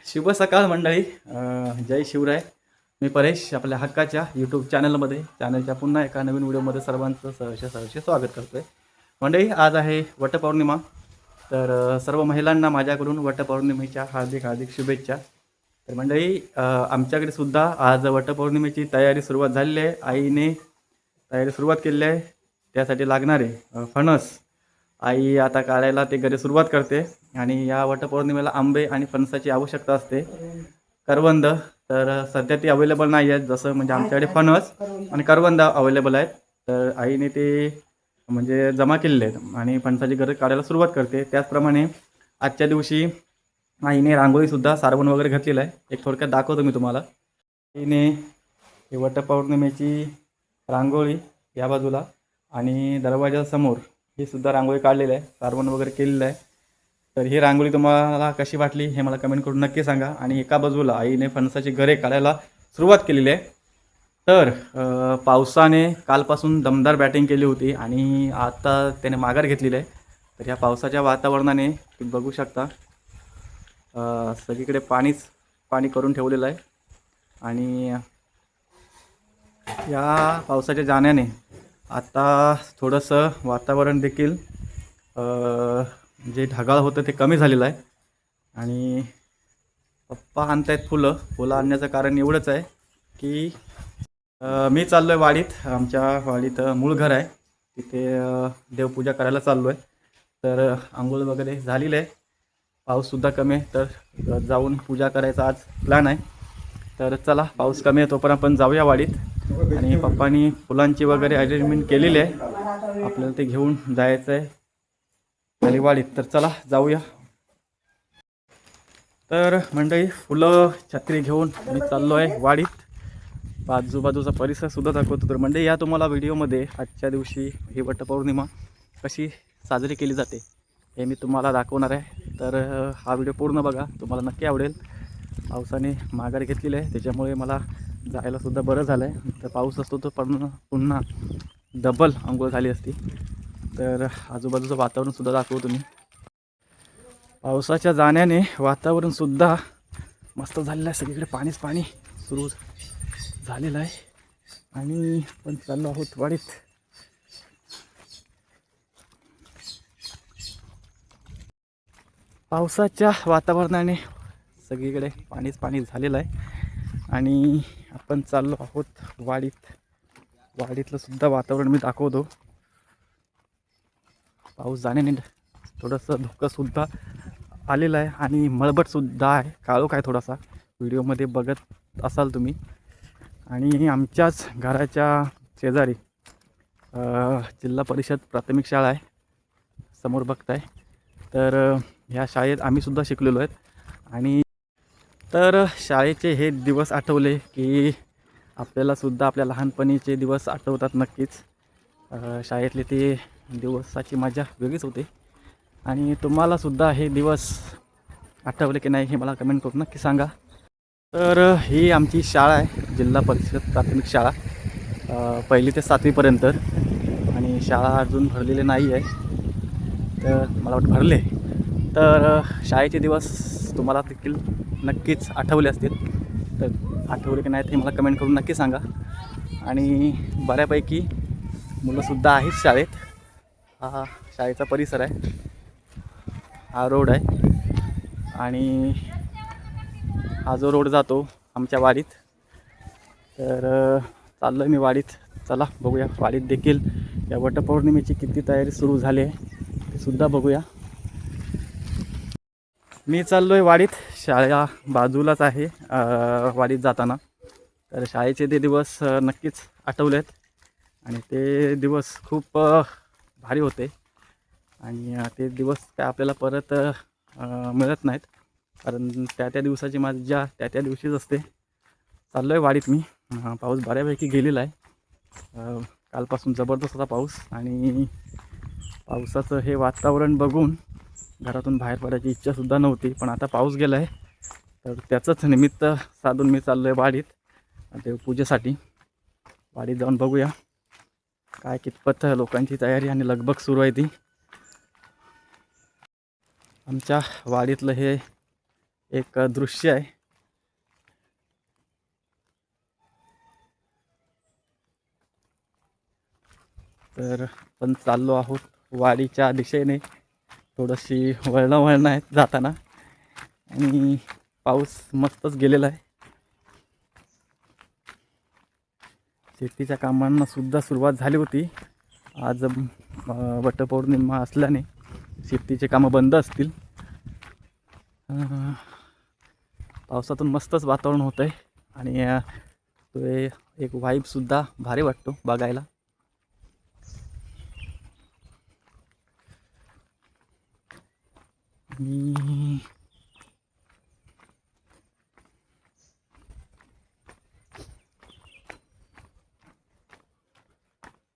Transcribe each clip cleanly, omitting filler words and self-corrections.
शुभ सकाळ मंडळी. जय शिवराय. मी परेश आपल्या हक्काच्या यूट्यूब चॅनलच्या पुन्हा एका नवीन व्हिडिओमध्ये सर्वांचं सहर्ष स्वागत करतो आहे. मंडळी, आज आहे वटपौर्णिमा. तर सर्व महिलांना माझ्याकडून वटपौर्णिमेच्या हार्दिक हार्दिक शुभेच्छा. तर मंडळी, आमच्याकडे सुद्धा आज वटपौर्णिमेची तयारी सुरुवात झालेली आहे. आईने तयारी सुरुवात केलेली आहे. त्यासाठी लागणारे फणस आई आता काढायला ते घरी सुरुवात करते. आणि या वटपौर्णिमेला आंबे आणि फणसाची आवश्यकता असते. करवंद तर सध्या ती अवेलेबल नाही आहेत, जसं म्हणजे आमच्याकडे फणस आणि करवंद अवेलेबल आहेत. तर आईने ते म्हणजे जमा केलेले आहेत आणि फणसाची घरं काढायला सुरुवात करते. त्याचप्रमाणे आजच्या दिवशी आईने रांगोळीसुद्धा सारवण वगैरे घातलेलं आहे. एक थोडक्यात दाखवतो मी तुम्हाला. आईने ही वटपौर्णिमेची रांगोळी या बाजूला आणि दरवाजासमोर ही सुद्धा रांगोळी काढलेली आहे, सारवण वगैरे केलेलं आहे. तर ही रांगोळी तुम्हाला कशी वाटली हे मला कमेंट करून नक्की सांगा. आणि एका बाजूला आईने फणसाची घरे काढायला सुरुवात केलेली आहे. तर पावसाने कालपासून दमदार बॅटिंग केली होती आणि आता त्याने माघार घेतलेली आहे. तर या पावसाच्या वातावरणाने तुम्ही बघू शकता सगळीकडे पाणी करून ठेवलेलं आहे. आणि या पावसाच्या जाण्याने आता थोडंसं वातावरण देखील जे ढगाळ होतं ते कमी झालेलं आहे. आणि पप्पा आणतायत फुलं आणण्याचं कारण एवढंच आहे की मी चाललो आहे वाडीत. आमच्या वाडीत मूळ घर आहे, तिथे देवपूजा करायला चाललो आहे. तर आंघोळ वगैरे झालेलं आहे, पाऊससुद्धा कमी आहे. तर जाऊन पूजा करायचा आज प्लॅन आहे. तर चला, पाऊस कमी आहे तोपर्यंत आपण जाऊया वाडीत. आणि पप्पांनी फुलांची वगैरे अरेंजमेंट केलेली आहे, आपल्याला ते घेऊन जायचं आहे खाली वाडीत. तर चला जाऊया. तर मंडळी, फुलं छत्री घेऊन मी चाललो आहे वाडीत. आजूबाजूचा परिसरसुद्धा दाखवतो. तर मंडळी, या तुम्हाला व्हिडिओमध्ये आजच्या दिवशी ही वटपौर्णिमा कशी साजरी केली जाते हे मी तुम्हाला दाखवणार आहे. तर हा व्हिडिओ पूर्ण बघा, तुम्हाला नक्की आवडेल. पावसाने माघार घेतलेली आहे, त्याच्यामुळे मला जायलासुद्धा बरं झालं आहे. तर पाऊस असतो तर पुन्हा डबल आंघोळ झाली असती. तर आजूबाजूचं वातावरणसुद्धा दाखवतो मी. पावसाच्या जाण्याने वातावरणसुद्धा मस्त झालेलं आहे, सगळीकडे पाणी सुरू झालेलं आहे. आणि पण चाललो आहोत वाडीत. पावसाच्या वातावरणाने सगळीकडे पाणी झालेलं आहे आणि आपण चाललो आहोत वाडीत. वाडीतलं सुद्धा वातावरण मी दाखवतो. पाऊस जाण्याने थोडंसं धुकंसुद्धा आलेलं आहे आणि मळबटसुद्धा आहे, काळोख आहे थोडासा, व्हिडिओमध्ये बघत असाल तुम्ही. आणि आमच्याच घराच्या शेजारी जिल्हा परिषद प्राथमिक शाळा आहे, समोर बघताय. तर ह्या शाळेत आम्हीसुद्धा शिकलेलो आहेत. आणि तर शाळेचे हे दिवस आठवले की आपल्यालासुद्धा आपल्या लहानपणीचे दिवस आठवतात नक्कीच. शाळेतले ते दिवसाची मजा वेगळीच होते. आणि तुम्हालासुद्धा हे दिवस आठवले की नाही हे मला कमेंट करून नक्की सांगा. तर ही आमची शाळा आहे, जिल्हा परिषद प्राथमिक शाळा, 1ली ते 7वीपर्यंत. आणि शाळा अजून भरलेले नाही आहे, तर मला वाटतं भरले. तर शाळेचे दिवस तुम्हाला देखील नक्कीच आठवले असतील. तर आठवले की नाही ते मला कमेंट करून नक्की सांगा. आणि बऱ्यापैकी मुलंसुद्धा आहेत शाळेत. हा शाळेचा परिसर आहे, हा रोड आहे आणि हा जो रोड जातो आमच्या वाडीत. तर चाललो आहे मी वाडीत. चला बघूया वाडीत देखील या वटपौर्णिमेची किती तयारी सुरू झाली आहे ते सुद्धा बघूया. मी चाललो आहे वाडीत, शाळा बाजूलाच आहे वाडीत जाताना. तर शाळेचे ते दिवस नक्कीच आठवले आहेत आणि ते दिवस खूप भारी होते. आणि ते दिवस काय आपल्याला परत मिळत नाहीत, कारण त्या दिवसाची मजा त्या दिवशीच असते. चाललो आहे वाडीत मी. पाऊस बऱ्यापैकी गेलेला आहे, कालपासून जबरदस्त होता पाऊस. आणि पावसाचं हे वातावरण बघून घरातून बाहेर पडायची इच्छासुद्धा नव्हती, पण आता पाऊस गेला आहे तर त्याचंच निमित्त साधून मी चाललो आहे वाडीत देवपूजेसाठी. वाडीत जाऊन बघूया काय कितपत लोकांची तयारी आणि लगबग सुरू आहे ती. आमच्या वाडीतलं हे एक दृश्य आहे. तर आपण चाललो आहोत वाडीच्या दिशेने. थोडीशी वळणं आहेत जाताना आणि पाऊस मस्तच गेलेला आहे. शेतीच्या कामांना सुद्धा सुरुवात झाली होती. आज वटपौर्णिमा असल्याने शेतीचे कामं बंद असतील. पावसातून मस्तच वातावरण होतं आहे आणि तो एक वाईबसुद्धा भारी वाटतो बघायला. आणि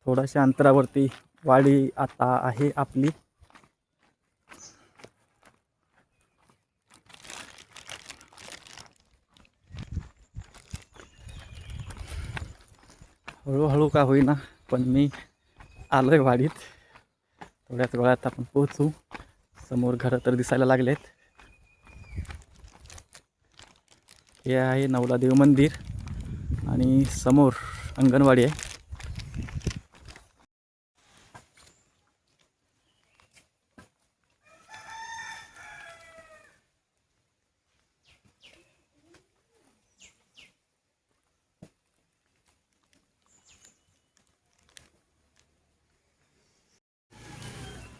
थोड्याशा अंतरावरती वाडी आता आहे आपली. हळूहळू का होईना पण मी आलोय वाडीत. थोड्याच वेळात आपण पोहोचू. समोर घरं तर दिसायला लागलेत. हे आहे नवलादेव मंदिर आणि समोर अंगणवाडी आहे.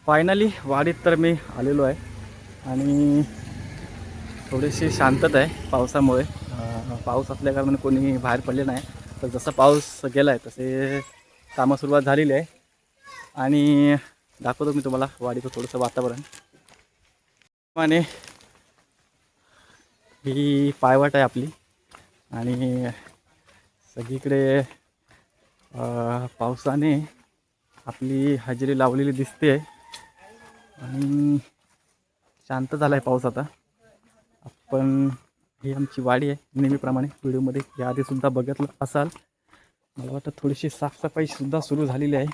फायनली वाडीत तर मी आलेलो आहे आणि थोडीशी शांतता आहे पावसामुळे. पाऊस असल्याकारणाने कोणी बाहेर पडले नाही. तर जसं पाऊस गेला आहे तसे कामं सुरुवात झालेली आहे आणि दाखवतो मी तुम्हाला वाडीचं थोडंसं वातावरण. आणि ही पायवाट आहे आपली आणि सगळीकडे पावसाने आपली हजेरी लावलेली दिसते आणि शांत झाला आहे पाऊस आता. आपण ही आमची वाडी आहे. नेहमीप्रमाणे व्हिडिओमध्ये याआधीसुद्धा बघितलं असाल. मला वाटतं थोडीशी साफसफाईसुद्धा सुरू झालेली आहे.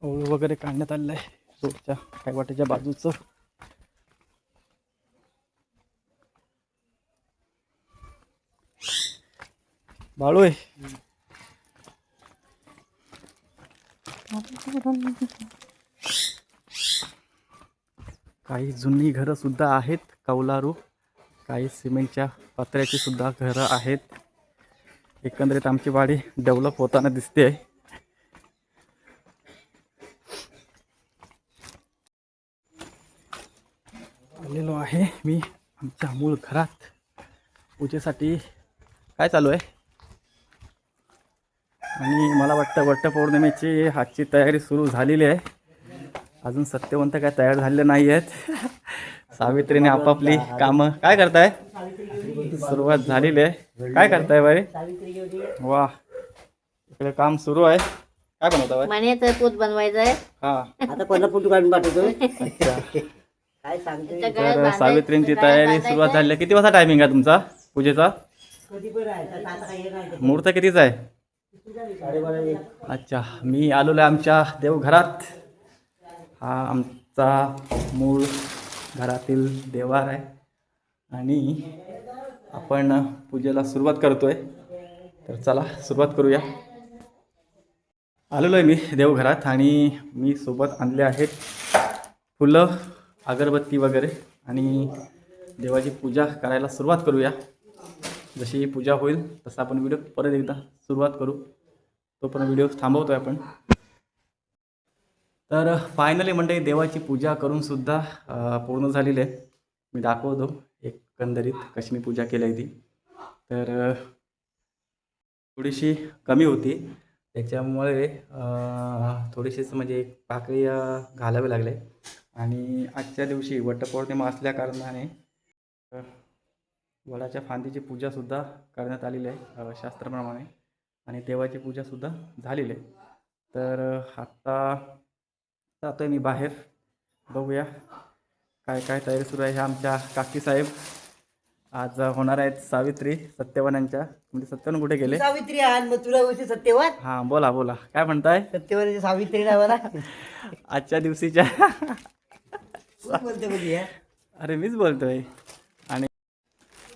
ओळू वगैरे काढण्यात आलेलं आहे रोडच्या पायवाटेच्या बाजूचं. बाळू आहे. काही जुनी घरं सुद्धा आहेत कौलारू. काही सिमेंटच्या पत्र्याची सुद्धा घरं आहेत. एकंदरीत आमची वाडी डेव्हलप होताना दिसते. आलेलो आहे मी आमच्या मूळ घरात पूजेसाठी. काय चालू आहे आणि मला वाटतं वटपौर्णिमेची आजची तयारी सुरू झालेली आहे. अजून सत्यवंत काय तयार झालेले नाही आहेत. सावित्रीने आपापली कामं काय करताय सुरुवात झालेली आहे. काय करताय बाई? वा, इकडे काम सुरू आहे. काय बनवता बाई? मण्याचं पोत बनवायचं आहे. हा, आता पहिला फोटो काढून पाठवतो. अच्छा. काय सांगते तर सावित्रींची तयारी सुरुवात झाली. किती वाजता टायमिंग आहे तुमचा पूजेचा? कधी पण आहे तर आता काही नाही. मुहूर्त कितीचा आहे? 12:30. अच्छा, मी आलेलो आहे आमच्या देवघरात. हा आमचा मूळ घरातील देवार आहे आणि आपण पूजेला सुरुवात करतोय. तर चला सुरुवात करूया. आलेलो आहे मी देवघरात आणि मी सोबत आणले आहेत फुलं, अगरबत्ती वगैरे आणि देवाची पूजा करायला सुरुवात करूया. जशी पूजा होईल तसा आपण व्हिडिओ परत एकदा सुरुवात करू. तोपर्यंत व्हिडिओ थांबवतोय आपण. तर फायनली मंडळी देवाची पूजा करून सुद्धा पूर्ण झालेली आहे. मी दाखवतो एकंदरीत कशी मी पूजा केली आहे ती. तर थोडीशी कमी होती त्याच्यामुळे थोडीशीच म्हणजे भाकरी घालावे लागले. आणि आजच्या दिवशी वटपौर्णिमा असल्या कारणाने वडाच्या फांदीची पूजासुद्धा करण्यात आलेली आहे शास्त्राप्रमाणे आणि देवाची पूजासुद्धा झालेली आहे. तर आत्ता जातो आहे मी बाहेर. बघूया काय काय तयारी सुरू आहे. ह्या आमच्या काकीसाहेब आज होणार आहेत सावित्री सत्यवानांच्या. म्हणजे सत्यवान कुठे गेले? सावित्री आण मग तुला गोष्टी सत्यवान हां बोला बोला, काय म्हणताय? सत्यवानाची सावित्री नाही मला आजच्या दिवशीच्या कोण बोलते म्हणजे या? अरे मीच बोलतोय. आणि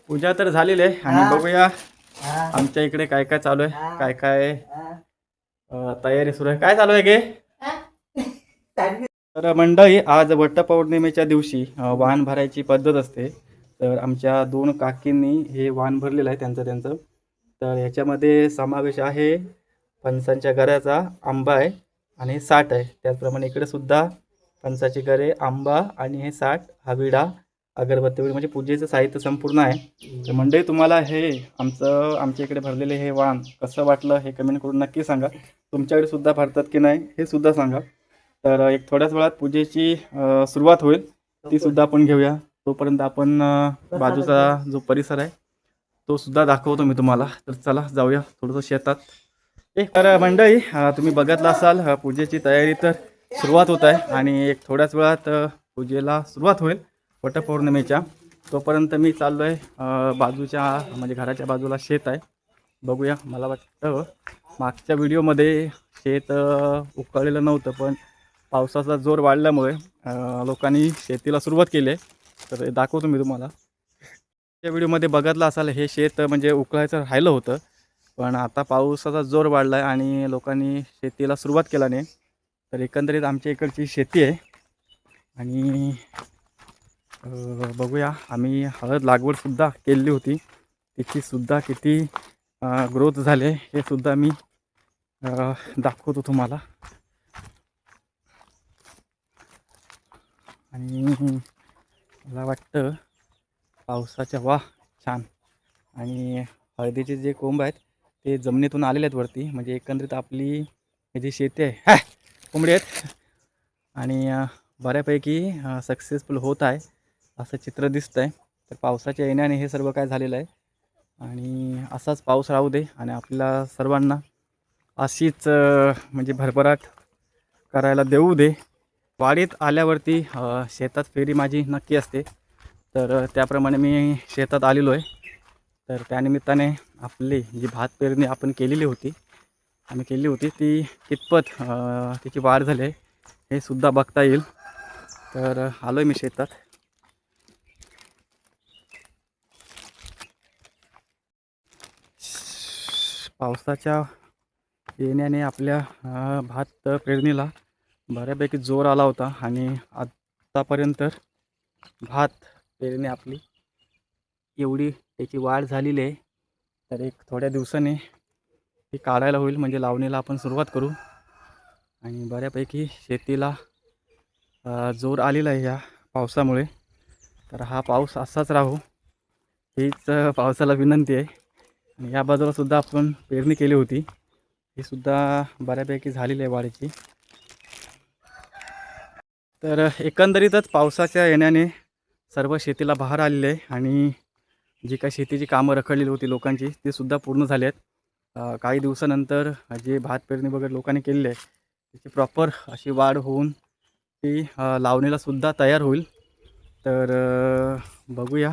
पूजा तर झालेली आहे आणि हा. बघूया हा, आमच्या इकडे काय काय चालू आहे, हा. काय काय हा. तयारी सुरू आहे. काय चालू आहे गे? सांगितलं. तर मंडळी, आज वटपौर्णिमेच्या दिवशी वाण भरायची पद्धत असते. तर आमच्या 2 काकींनी हे वाण भरलेलं आहे त्यांचं. तर याच्यामध्ये समावेश आहे फणसांच्या गऱ्याचा, आंबा आहे आणि साठ आहे. त्याचप्रमाणे इकडे सुद्धा फणसाची गरे, आंबा आणि हे साठ, हा विडा, अगरबत्ती वगैरे म्हणजे पूजेचं साहित्य संपूर्ण आहे. तर मंडळी, तुम्हाला हे आमच्या इकडे भरलेले हे वाण कसं वाटलं हे कमेंट करून नक्की सांगा. तुमच्याकडे सुद्धा भरतात की नाही हे सुद्धा सांगा. तर एक थोड्याच वेळात पूजेची सुरुवात होईल, ती सुद्धा आपण घेऊया. तोपर्यंत आपण बाजूचा जो परिसर आहे तो सुद्धा दाखवतो मी तुम्हाला. तर चला जाऊया थोडंसं शेतात. तर मंडळी, तुम्ही बघितलं असाल पूजेची तयारी तर सुरुवात होत आहे आणि एक थोड्याच वेळात पूजेला सुरुवात होईल वटपौर्णिमेच्या. तोपर्यंत मी चाललो आहे बाजूच्या म्हणजे घराच्या बाजूला शेत आहे. बघूया. मला वाटतं मागच्या व्हिडिओमध्ये शेत उकळलेलं नव्हतं, पण पावसाचा जोर वाढल्यामुळे लोकांनी शेतीला सुरुवात केली आहे. तर हे दाखवतो मी तुम्हाला. त्या व्हिडिओमध्ये बघितलं असाल हे शेत म्हणजे उकळायचं राहिलं होतं, पण आता पावसाचा जोर वाढला आहे आणि लोकांनी शेतीला सुरुवात केल्याने तर एकंदरीत आमच्या इकडची शेती आहे. आणि बघूया, आम्ही हळद लागवडसुद्धा केलेली होती, तिचीसुद्धा किती ग्रोथ झाले हे सुद्धा मी दाखवतो तुम्हाला. आणि मला वाटतं पावसाच्या छान. आणि हळदीचे जे कोंब आहेत ते जमिनीतून आलेले आहेत वरती. म्हणजे एकंदरीत आपली ही जी शेती आहे कोंबडी आहेत आणि बऱ्यापैकी सक्सेसफुल होत आहे असं चित्र दिसतं आहे. तर पावसाच्या येण्याने हे सर्व काय झालेलं आहे आणि असाच पाऊस राहू दे आणि आपल्याला सर्वांना अशीच म्हणजे भरभराट करायला देऊ दे. वाडीत आल्यावरती शेतात फेरी माझी नक्की असते. तर त्याप्रमाणे मी शेतात आलेलो आहे. तर त्यानिमित्ताने आपली जी भात पेरणी आपण केलेली होती ती कितपत तिची वाढ झाली आहे हे सुद्धा बघता येईल. तर आलो आहे मी शेतात. पावसाच्या येण्याने आपल्या भात पेरणीला बऱ्यापैकी जोर आला होता आणि आत्तापर्यंत भात पेरणी आपली एवढी त्याची वाढ झालेली आहे. तर एक थोड्या दिवसाने ती काढायला होईल, म्हणजे लावणीला आपण सुरुवात करू. आणि बऱ्यापैकी शेतीला जोर आलेला आहे या पावसामुळे. तर हा पाऊस असाच राहू हीच पावसाला विनंती आहे. आणि या बाजूला सुद्धा आपण पेरणी केली होती, ही सुद्धा बऱ्यापैकी झालेली आहे वाढीची. तर एकंदरीतच पावसाच्या येण्याने सर्व शेतीला बहार आलेली आहे आणि जी काही शेतीची कामं रखडलेली होती लोकांची ती सुद्धा पूर्ण झाली आहेत. काही दिवसानंतर जे भात पेरणी वगैरे लोकांनी केलेली आहे त्याची प्रॉपर अशी वाढ होऊन ती लावणीला सुद्धा तयार होईल. तर बघूया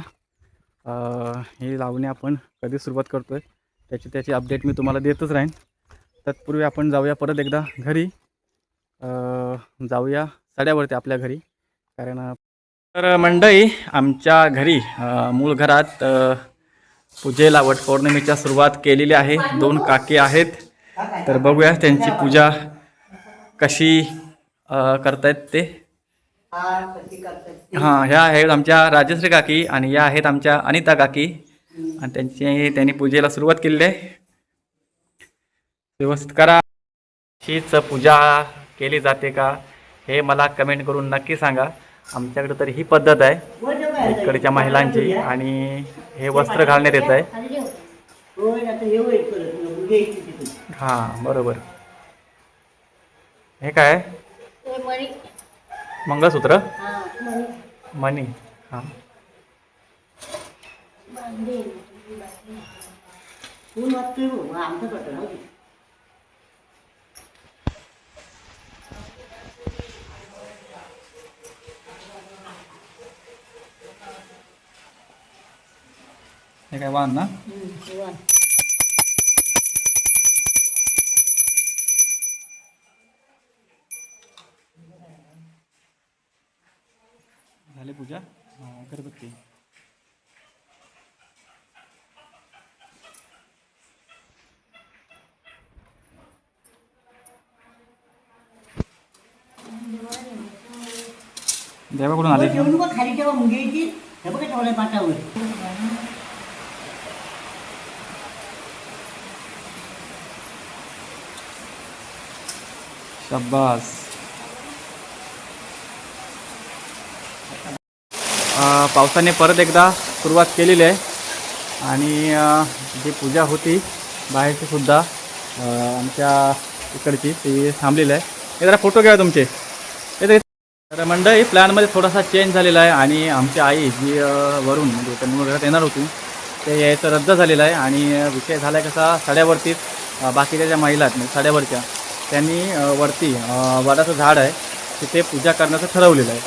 ही लावणी आपण कधी सुरुवात करतो आहे त्याची अपडेट मी तुम्हाला देतच राहीन. तत्पूर्वी आपण जाऊया परत एकदा घरी, जाऊया सड्यावरती आपल्या घरी. कारण तर मंडळी, आमच्या घरी मूळ घरात पूजेला वटपौर्णिमेच्या सुरुवात केलेली आहे. 2 काकी आहेत. तर बघूया त्यांची पूजा कशी करतायत ते. हां, ह्या आहेत आमच्या राजश्री काकी आणि या आहेत आमच्या अनिता काकी. आणि त्यांनी पूजेला सुरुवात केलेली आहे. व्यवस्थित करा. हीच पूजा केली जाते का हे मला कमेंट करून नक्की सांगा. आमच्याकडे तर ही पद्धत आहे इकडच्या महिलांची. आणि हे वस्त्र घालण्यात येत आहे. हां बरोबर. हे काय मंगळसूत्र, मणी. हां हे काय वाहन ना? झाली पूजा? अगरबत्ती. देवाकडून आले का? जेवण बघ खाली ठेवा मुंगे येतील हे बघा ठेवलंय पाटावर. शाबास. पावसाने परत एकदा सुरुवात केलेली आहे आणि जी पूजा होती बाहेरची सुद्धा आमच्या इकडची ती थांबलेली आहे. हे जरा फोटो घ्या तुमचे. तर मंडळी प्लॅनमध्ये थोडासा चेंज झालेला आहे आणि आमची आई जी वरून म्हणजे त्यांनी घरात येणार होती ते यायचं रद्द झालेलं आहे आणि विषय झाला आहे कसा साड्यावरतीच बाकीच्या ज्या महिला आहेत म्हणजे साड्यावरच्या त्यांनी वरती वडाचं झाड आहे तिथे पूजा करण्याचं ठरवलेलं आहे.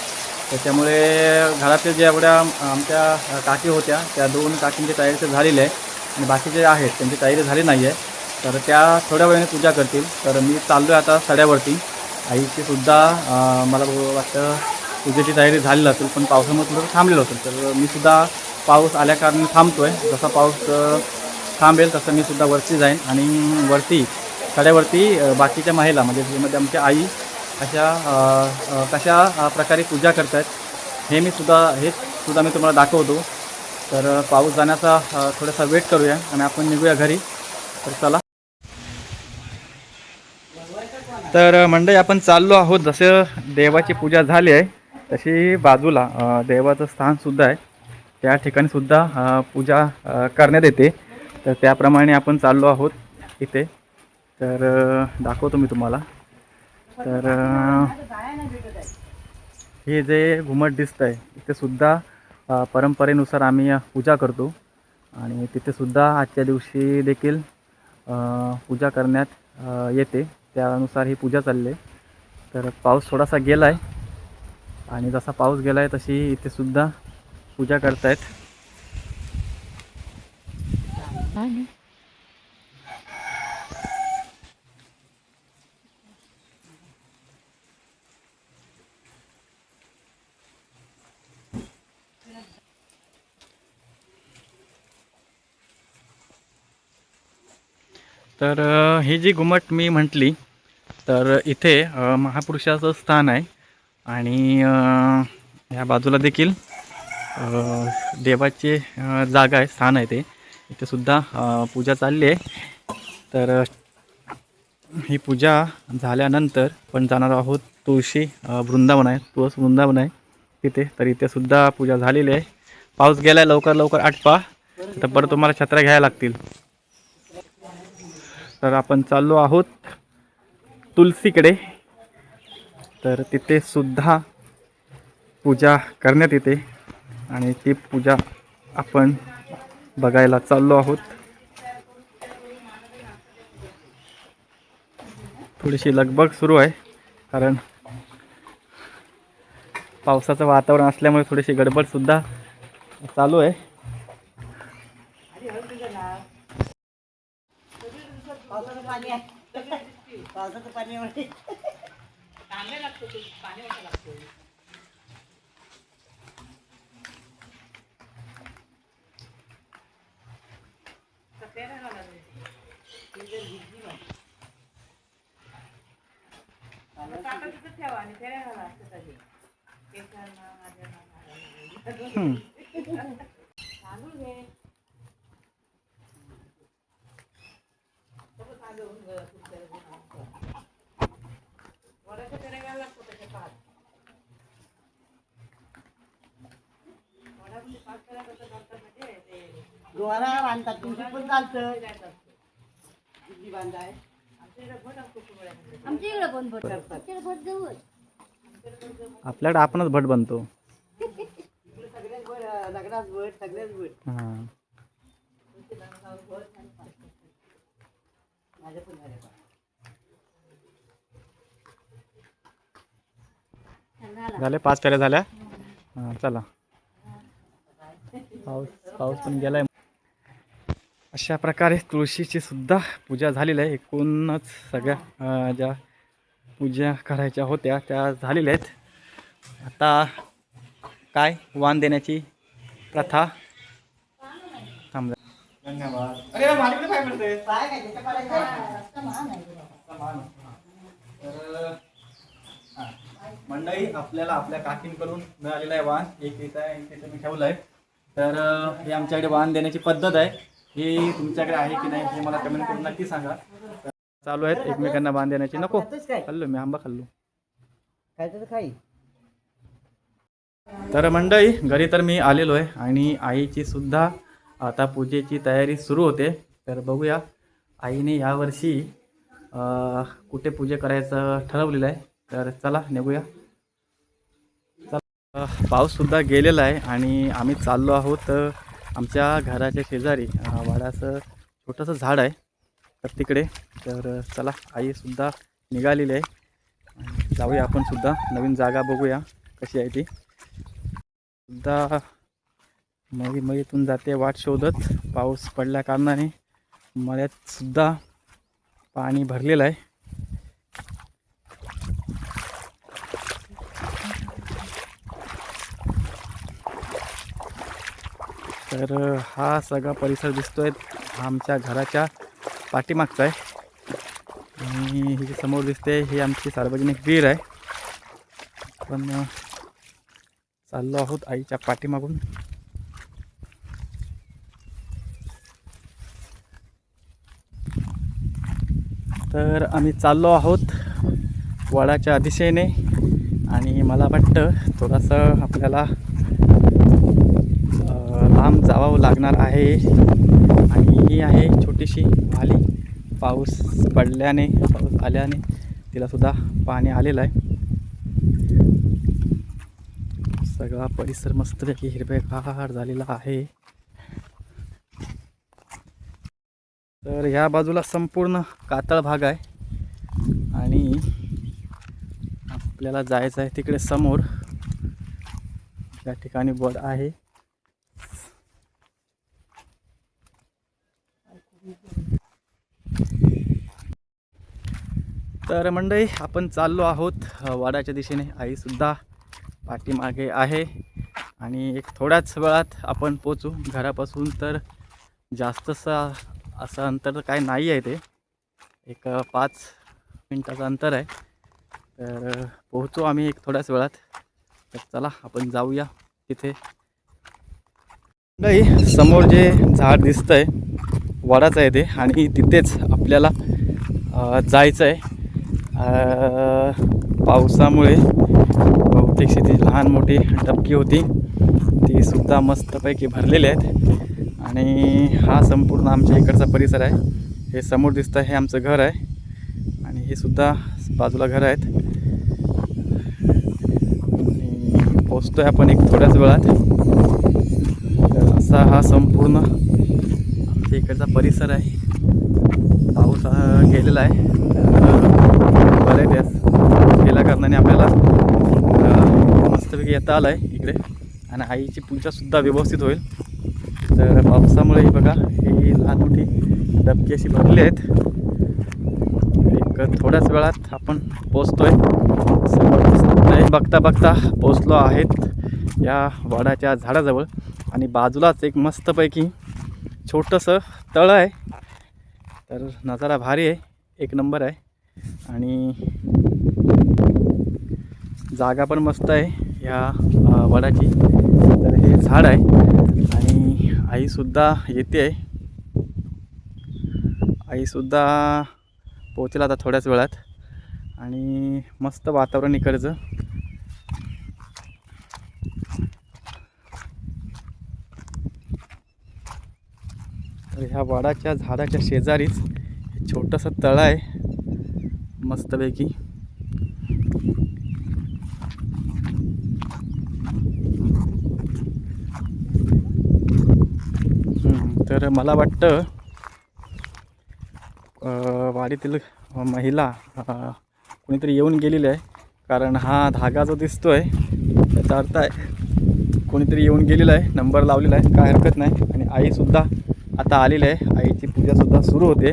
त्याच्यामुळे घरातील ज्या एवढ्या आमच्या काकी होत्या त्या 2 काकींची तयारी तर झालेली आहे आणि बाकीचे आहेत त्यांची तयारी झाली नाही आहे. तर त्या थोड्या वेळाने पूजा करतील. तर मी चाललो आहे आता साड्यावरती. आईची सुद्धा मला वाटतं पूजेची तयारी झालेली असेल पण पावसामुळे थोडं थांबलेलं असेल. तर मी सुद्धा पाऊस आल्याकारणाने थांबतो आहे. जसा पाऊस थांबेल तसं मी सुद्धा वरती जाईन आणि वरती साड्यावरती बाकीच्या महिला म्हणजे त्यामध्ये आमच्या आई अशा कशा प्रकारे पूजा करत आहेत हे सुद्धा मी तुम्हाला दाखवतो. तर पाऊस जाण्याचा थोडासा वेट करूया आणि आपण निघूया घरी. तर चला. तर मंडळी आपण चाललो आहोत. जसं देवाची पूजा झाली आहे तशी बाजूला देवाचं स्थानसुद्धा आहे त्या ठिकाणीसुद्धा पूजा करण्यात येते. तर त्याप्रमाणे आपण चाललो आहोत इथे. तर दाखवतो मी तुम्हाला. तर हे जे घुमट दिसतं आहे इथे सुद्धा परंपरेनुसार आम्ही पूजा करतो आणि तिथेसुद्धा आजच्या दिवशी देखील पूजा करण्यात येते. त्यानुसार ही पूजा चालली आहे. तर पाऊस थोडासा गेला आहे आणि जसा पाऊस गेला आहे तशी इथेसुद्धा पूजा करतायत. तर ही जी घुमट मी म्हटली तर इथे महापुरुषाचं स्थान आहे आणि ह्या बाजूला देखील देवाची जागा आहे स्थान आहे ते. इथे सुद्धा पूजा चालली आहे. तर ही पूजा झाल्यानंतर पण जाणार आहोत तुळशी वृंदावन आहे तुळस वृंदावन आहे तिथे. तर इथे सुद्धा पूजा झालेली आहे. पाऊस गेला आहे लवकर आटपा तर परत तुम्हाला छत्र्या घ्यायला लागतील. तर आपण चाललो आहोत तुलसीकडे. तर तिथे सुद्धा पूजा करण्यात येते आणि ती पूजा आपण बघायला चाललो आहोत. थोडीशी लगबग सुरू आहे कारण पावसाचं वातावरण असल्यामुळे थोडीशी गडबडसुद्धा चालू आहे. पावसाचं पाणी आहे. पावसाचं पाणी आहे. दोरा बांधतात तुमची पण चालतं. किती बांधाय आमच्या इकडे पण भट आमच्या भट जवळ आपल्याकडे आपणच भट बनतो. सगळ्याच भट लग्नात भट सगळ्याच भट. हां माझ्या पण झाल्या झाले 5 फेऱ्या झाल्या. हां चला. पाऊस पण गेलाय. अशा प्रकारे तुळशीची सुद्धा पूजा झालेली आहे. एकूणच सगळ्या ज्या पूजा करायच्या होत्या त्या झालेल्या आहेत. आता काय वाण देण्याची प्रथा थांब. धन्यवाद. अरे माझ्याकडे काय म्हणते काय काय त्याचं करायचं? मंडळी आपल्याला आपल्या काकींकडून मिळालेलं आहे वाण. एक इथं आहे, एक तिथं मी ठेवलं आहे. तर हे आमच्याकडे वाण देण्याची पद्धत आहे. ही तुमच्याकडे आहे की नाही हे मला कमेंट करून नक्की सांगा. चालू आहेत एकमेकांना वाण देण्याची. नको खातोस काय? खाल्लो मी आंबा खाल्लो. काय तर खाई. तर मंडळी घरी तर मी आलेलो आहे आणि आईची सुद्धा आता पूजेची तयारी सुरू होते. तर बघूया आईने यावर्षी कुठे पूजा करायचं ठरवलेलं आहे. तर चला निघूया. पाऊससुद्धा गेलेला आहे आणि आम्ही चाललो आहोत आमच्या घराच्या शेजारी वाडाचं छोटंसं झाड आहे तर तिकडे. तर चला आईसुद्धा निघालेली आहे. जाऊया आपण सुद्धा नवीन जागा बघूया कशी आहे ती. सुद्धा मळीतून जाते वाट शोधत. पाऊस पडल्या कारणाने मळ्यात सुद्धा पाणी भरलेलं आहे. तर हा सगळा परिसर दिसतोय आमच्या घराच्या पाठीमागचा आहे आणि ही जी समोर दिसते ही आमची सार्वजनिक विहीर आहे. पण चाललो आहोत आईच्या पाठीमागून. तर आम्ही चाललो आहोत वडाच्या दिशेने आणि मला वाटतं थोडंसं आपल्याला लांब जावं लागणार आहे. आणि ही आहे छोटीशी वाली. पाऊस पडल्याने पाऊस आल्याने तिलासुद्धा पाणी आलेलं आहे. सगळा परिसर मस्तपैकी हिरवेगार झालेला आहे. तर ह्या बाजूला संपूर्ण कातळ भाग आहे आणि आपल्याला जायचं आहे तिकडे समोर या ठिकाणी वड आहे. तर मंडळी आपण चाललो आहोत वाडाच्या दिशेने. आईसुद्धा पाठीमागे आहे आणि एक थोड्याच वेळात आपण पोचू घरापासून. तर जास्तसं असं अंतर काय नाही आहे, ते एक 5 मिनटाचं अंतर आहे. तर पोहोचू आम्ही एक थोड्याच वेळात. तर चला आपण जाऊया तिथे. नाही समोर जे झाड दिसतंय वडाचं आहे ते आणि तिथेच आपल्याला जायचं आहे. पावसामुळे बहुतेक शेती लहान मोठी डबकी होती ती सुद्धा मस्तपैकी भरलेली आहेत आणि हा संपूर्ण आमच्या इकडचा परिसर आहे. हे समोर दिसतं हे आमचं घर आहे आणि हे सुद्धा बाजूला घर आहेत. आणि पोचतोय आपण एक थोड्याच वेळात. तर असा हा संपूर्ण आमच्या इकडचा परिसर आहे. पाऊस गेलेला आहे बरं त्यास गेल्या कारणाने आपल्याला मस्तपैकी येता आलं आहे इकडे आणि आईची पूजासुद्धा व्यवस्थित होईल. तर पावसामुळे बघा ही लहान मोठी डबकी अशी भरली आहेत. एक थोड्याच वेळात आपण पोचतोय. बघता बघता पोचलो आहेत या वडाच्या झाडाजवळ आणि बाजूलाच एक मस्तपैकी छोटंसं तळं आहे. तर नजारा भारी आहे, एक नंबर आहे आणि जागा पण मस्त आहे ह्या वडाची. तर हे झाड आहे आणि आईसुद्धा येते आहे. आईसुद्धा पोहोचेल आता थोड्याच वेळात आणि मस्त वातावरण इकडचं. तर ह्या वडाच्या झाडाच्या शेजारीच छोटंसं तळं आहे मस्तपैकी. तर मला वाटतं वाडीतील महिला कोणीतरी येऊन गेलेली आहे, कारण हा धागा जो दिसतो आहे त्याचा अर्थ आहे कोणीतरी येऊन गेलेला आहे. नंबर लावलेला आहे, काय हरकत नाही. आणि आईसुद्धा आता आलेलं आहे. आईची पूजासुद्धा सुरू होते.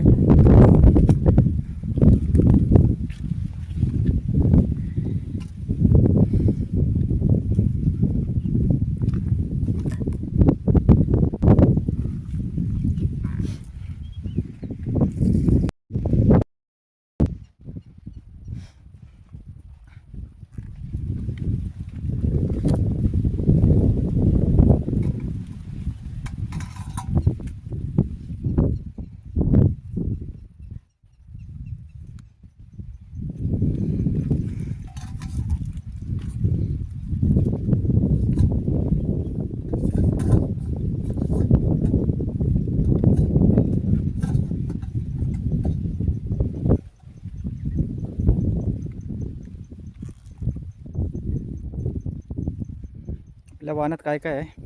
आपल्या वाहनात काय काय आहे?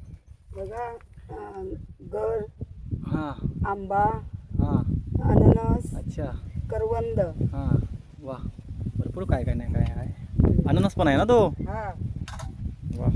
बघा गर, हां आंबा, हां. अननस, अच्छा. करवंद. हां. वा, भरपूर काय काय नाही काय आहे. अननस पण आहे ना तो? हा वा.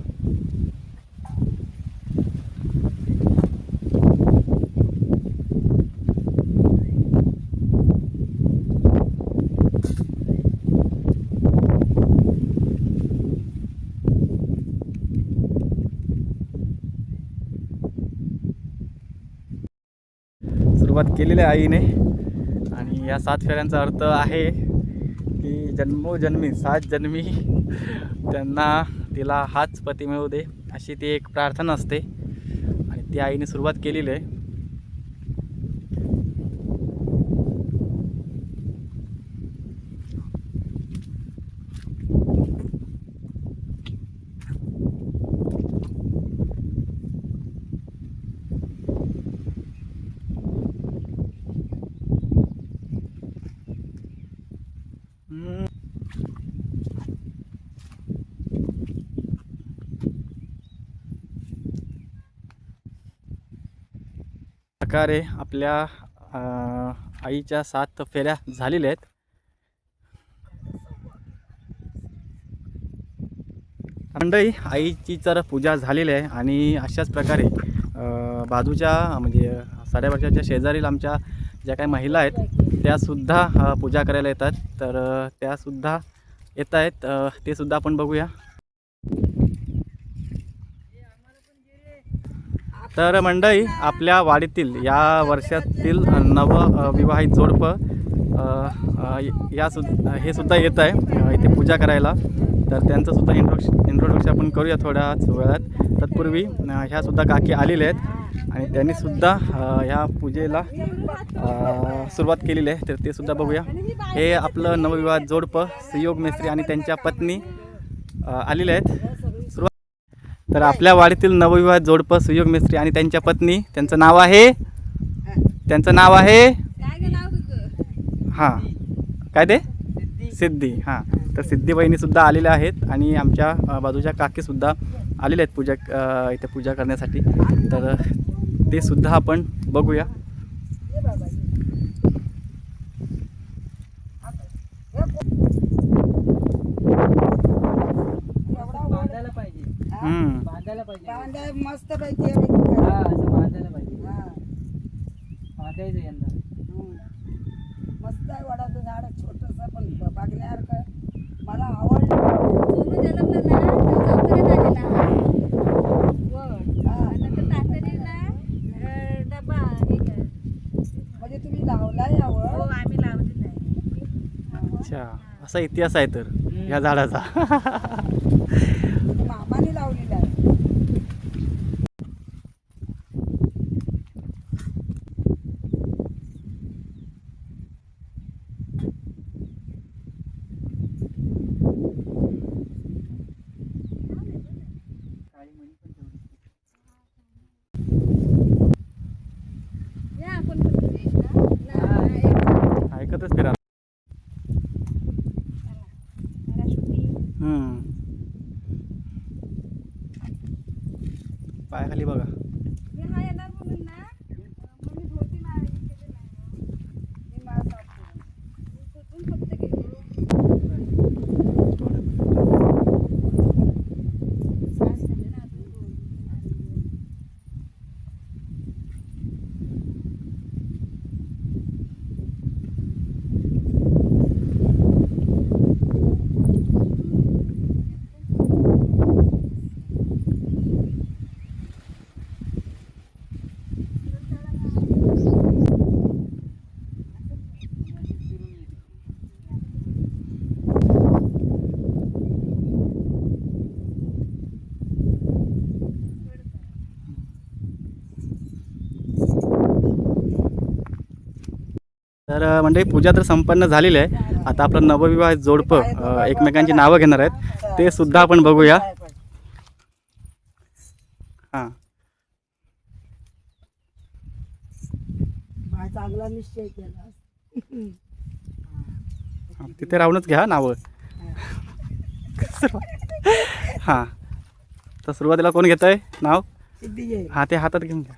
सुरुवात केलेली आहे आईने. आणि या 7 फेऱ्यांचा अर्थ आहे की जन्मोजन्मी 7 जन्मी त्यांना तिला हाच पती मिळू दे, अशी ती एक प्रार्थना असते. आणि ती आईने सुरुवात केलेली आहे. प्रकारे आपल्या आईच्या 7 फेऱ्या झालेल्या आहेत. मंडळी, आईची तर पूजा झालेली आहे आणि अशाच प्रकारे बाजूच्या म्हणजे साडेवरच्या ज्या शेजारील आमच्या ज्या काही महिला आहेत त्यासुद्धा पूजा करायला येतात. तर त्यासुद्धा येत आहेत, ते सुद्धा आपण बघूया. तर मंडळी, आपल्या वाडीतील या वर्षातील नवविवाहित जोडपं हे सुद्धा येत आहे इथे पूजा करायला. तर त्यांचंसुद्धा इंट्रोडक्शन आपण करूया थोड्याच वेळात. तत्पूर्वी ह्यासुद्धा काकी आलेले आहेत आणि त्यांनीसुद्धा ह्या पूजेला सुरुवात केलेली आहे. तर ते सुद्धा बघूया. हे आपलं नवविवाहित जोडपं सुयोग मेस्त्री आणि त्यांच्या पत्नी आलेले आहेत. तर आपल्या वाडीतील नवविवाहित जोडपं सुयोग मेस्त्री आणि त्यांच्या पत्नी, त्यांचं नाव आहे हां काय ते सिद्धी. हां, तर सिद्धी बहिणीसुद्धा आलेल्या आहेत आणि आमच्या बाजूच्या काकीसुद्धा आलेल्या आहेत इथे पूजा करण्यासाठी. तर ते सुद्धा आपण बघूया. बांधायला मस्त पैकी मस्त आहे. वडाचं झाड छोटस पण बघण्यासारखं. मला आवडलं. सोनू जन्मला ना तर चौथऱ्यात आलेला हा नंतर तातडीला डबा हे कर. म्हणजे तुम्ही लावलाय हो यावर? आम्ही लावलेलं आहे. अच्छा, असा इतिहास आहे तर ह्या झाडाचा. मामाने लावलेला आहे. या आपण पण करूया ना. ऐकतच फिरा. पायाखाली बघा. मी हा येणार म्हणून ना मग मी धोती मारायची केली नाही. मी मला साफ करून. कुठून फक्त गेलो. सास झाले ना अजून 2 मारायचे. तर मंडळी पूजा तर संपन्न झालेली आहे. आता आपलं नवविवाहित जोडपं एकमेकांची नावं घेणार आहेत, ते सुद्धा आपण बघूया. हां चांगला निश्चय केला. तिथे राहूनच घ्या नावं. हां तर सुरुवातीला कोण घेत आहे नाव? हां ते हातात घेऊन घ्या.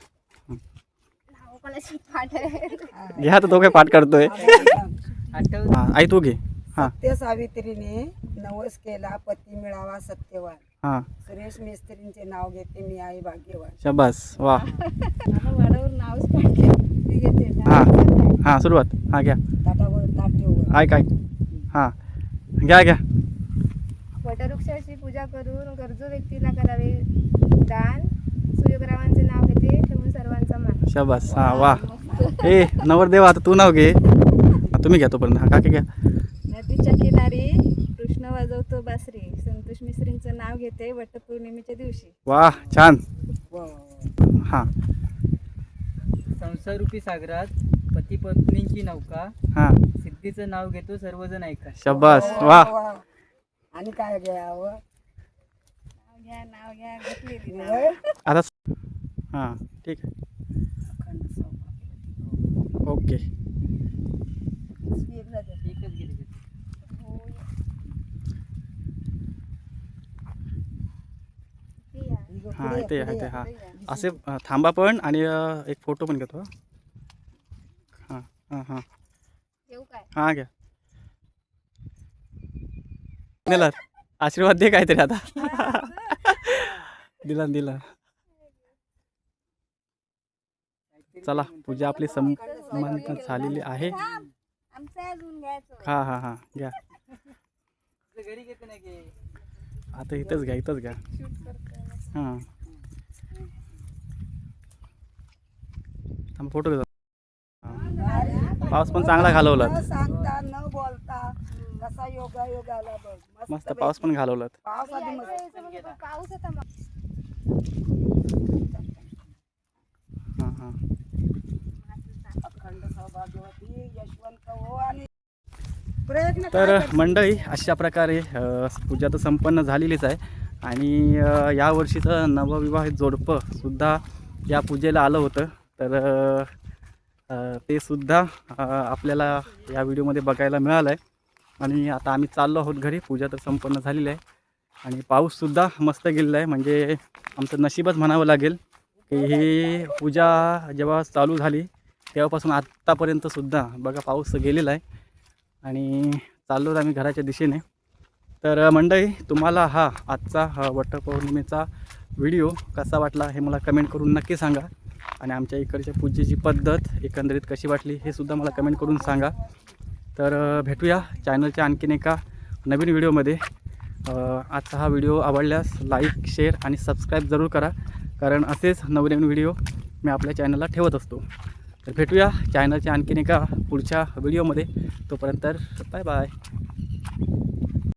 नाव कोणाची पाठ आहे? घ्या तर तो काय पाठ करतोय. हां आई तू घे. हां सत्य सावित्रीने नवस केला पती मिळावा सत्यवान. हां सुरेश मेस्त्रींचे नाव घेते मी आई भाग्यवान. शाबास वा. वाडावर नावच पाठ ती घेते. हां हां सुरुवात. हां घ्या. ताटावर ताट ठेवून ऐक ऐक. हां घ्या घ्या. वटवृक्षाची पूजा करून गरजू व्यक्तीला करावे दान. सूर्यग्रामांचे नाव घेते ठेवून सर्वांचा मान. शाबास. हां वा. ए नवरदेवा आता तू नाव घे. तुम्ही घ्या तोपर्यंत. हां काकी घ्या. नदीच्या किनारी कृष्ण वाजवतो बासरी. संतोष मिश्रींचं नाव घेते वटपौर्णिमेच्या दिवशी. वा छान. हां संसारूपी सागरात पती पत्नींची नौका. हां सिद्धीचं नाव घेतो सर्वजण ऐका. शाबास वा. आणि काय घ्यावं नाव घ्या घेतलेली नाव. आता हां ठीक आहे. ओके. एकच गेली. हां इथे या इथे. हां असे थांबा पण आणि एक फोटो पण घेतो. हां हां हां येऊ काय? हां घ्या. दिला आशीर्वाद दे काहीतरी आता. दिला दिला. चला पूजा आपली संपन्न झालेली आहे. आमचं अजून घ्यायचं. हां हां हां घ्या. घरी घेते ना की आता इथंच घ्या इथंच घ्या. हां थांबा फोटो घेतो. हां पाऊस पण चांगला घालवलात. न सांगता न बोलता कसा योगा योगाला बघ. मस्त पाऊस पण घालवलात. पाऊस आधी मस्त. पाऊस होता मग. हां हां अखंड सौभाग्यवती यशवंत हो आणि प्रयत्न तर मंडळी अशा प्रकारे पूजा तर संपन्न झालेलीच आहे. आणि यावर्षीचं नवविवाहित जोडपं सुद्धा या पूजेला आलं होतं. तर ते सुद्धा आपल्याला या व्हिडिओमध्ये बघायला मिळालं आहे. आणि आता आम्ही चाललो आहोत घरी. पूजा तर संपन्न झालेली आहे आणि पाऊससुद्धा मस्त गेलेला आहे. म्हणजे आमचं नशीबच म्हणावं लागेल की ही पूजा जेव्हा चालू झाली तेव्हापासून आत्तापर्यंतसुद्धा बघा पाऊस गेलेला आहे. आणि चाललो आम्ही घराच्या दिशेने. तर मंडळी तुम्हाला हा आजचा वटपौर्णिमेचा व्हिडिओ कसा वाटला हे मला कमेंट करून नक्की सांगा. आणि आमच्या इकडच्या पूजेची पद्धत एकंदरीत कशी वाटली हे सुद्धा मला कमेंट करून सांगा. तर भेटूया चॅनलच्या आणखीन एका नवीन व्हिडिओमध्ये. आजचा हा व्हिडिओ आवडल्यास लाईक शेअर आणि सबस्क्राईब जरूर करा, कारण असेच नवनवीन व्हिडिओ मी आपल्या चॅनलला ठेवत असतो. तर भेटूया चॅनलच्या आणखीन एका पुढच्या व्हिडिओमध्ये. तोपर्यंत बाय बाय.